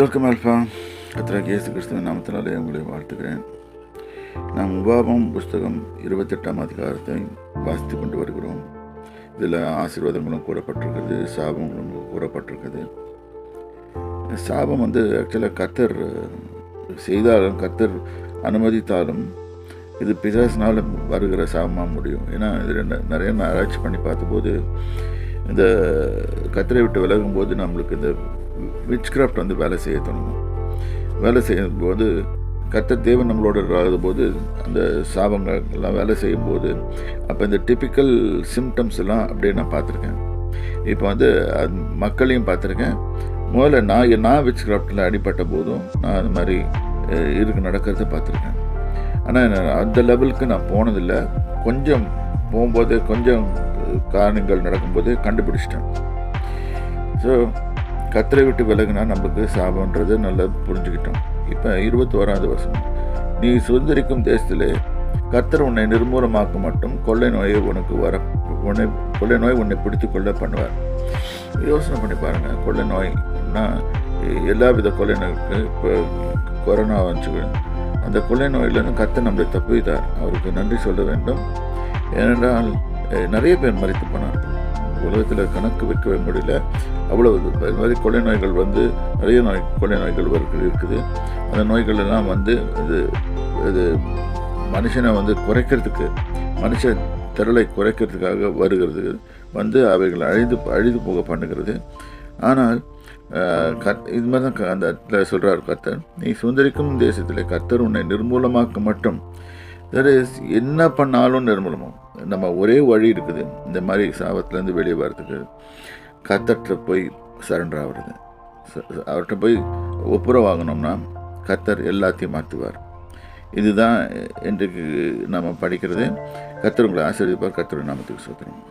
Welcome alpha. கர்த்தராகிய இயேசு கிறிஸ்துவின் நாமத்தினாலே உங்களை வாழ்த்துகிறேன். நாம் உபாகமம் புஸ்தகம் 28ஆம் அதிகாரத்தை வாசித்து கொண்டு வருகிறோம். இதில் ஆசீர்வாதங்களும் கூறப்பட்டிருக்குது, சாபங்களும் கூறப்பட்டிருக்குது. சாபம் ஆக்சுவலாக கர்த்தர் செய்தாலும் கர்த்தர் அனுமதித்தாலும் இது பிசாசினால் வருகிற சாபமாக முடியும். ஏன்னா இது நிறைய ஆராய்ச்சி பண்ணி பார்த்தபோது இந்த கர்த்தரை விட்டு விலகும்போது நம்மளுக்கு இந்த விச் கிராஃப்ட் வேலை செய்ய தொடங்கும். வேலை செய்யும்போது கர்த்தர் தேவன் நம்மளோட இல்லாத போது அந்த சாபங்கள் எல்லாம் வேலை செய்யும்போது அப்போ இந்த டிப்பிக்கல் சிம்டம்ஸ் எல்லாம் அப்படியே நான் பார்த்துருக்கேன். இப்போ மக்களையும் பார்த்துருக்கேன். முதல்ல நான் விச் கிராஃப்டில் அடிப்பட்ட போதும் நான் அது மாதிரி நடக்கிறத பார்த்துருக்கேன். ஆனால் அந்த லெவலுக்கு நான் போனதில்லை. கொஞ்சம் போகும்போது கொஞ்சம் காரணங்கள் நடக்கும்போது கண்டுபிடிச்சிட்டேன். ஸோ கர்த்தரை விட்டு விலகுனா நம்மளுக்கு சாபம்ன்றது நல்லா புரிஞ்சுக்கிட்டோம். இப்போ 21ஆவது வசனம், நீ சுதந்திரிக்கும் தேசத்திலே கர்த்தர் உன்னை நிர்மூலமாக்க மட்டும் கொள்ளை நோயை கொள்ளை நோய் உன்னை பிடித்து கொள்ள பண்ணுவார். யோசனை பண்ணி பாருங்கள். கொள்ளை நோய்னா எல்லா வித கொள்ளை நோய்க்கு இப்போ கொரோனா வந்துச்சு. அந்த கொள்ளை நோயிலேருந்து கர்த்தர் நம்மளை தப்புவித்தார். அவருக்கு நன்றி சொல்ல வேண்டும். ஏனென்றால் நிறைய பேர் மரித்து போனார். உலகத்தில் கணக்கு வைக்கவே முடியல. அவ்வளவு இது மாதிரி கொள்ளை நோய்கள் நிறைய கொள்ளை நோய்கள் இருக்குது. அந்த நோய்கள் எல்லாம் இது மனுஷனை குறைக்கிறதுக்கு, மனுஷ திரளை குறைக்கிறதுக்காக வருகிறது. அவைகளை அழிந்து போக பண்ணுகிறது. ஆனால் இது மாதிரி தான் அந்த இடத்துல சொல்கிறார் கர்த்தர், நீ சுதந்திரிக்கும் தேசத்தில் கர்த்தர் உன்னை நிர்மூலமாக்க மட்டும். என்ன பண்ணாலும் நிர்மூலமாகும். நம்ம ஒரே வழி இருக்குது இந்த மாதிரி சாபத்துலேருந்து வெளியே வர்றதுக்கு. கர்த்தர்கிட்ட போய் சரண்டர் ஆகிறது. அவர்கிட்ட போய் ஒப்புரவாகணும்னா கர்த்தர் எல்லாத்தையும் மாற்றுவார். இதுதான் இன்றைக்கு நம்ம படிக்கிறது. கர்த்தர் உங்களை ஆசீர்வதிப்பார். கர்த்தருடைய நாமத்துக்கு ஸ்தோத்திரம்.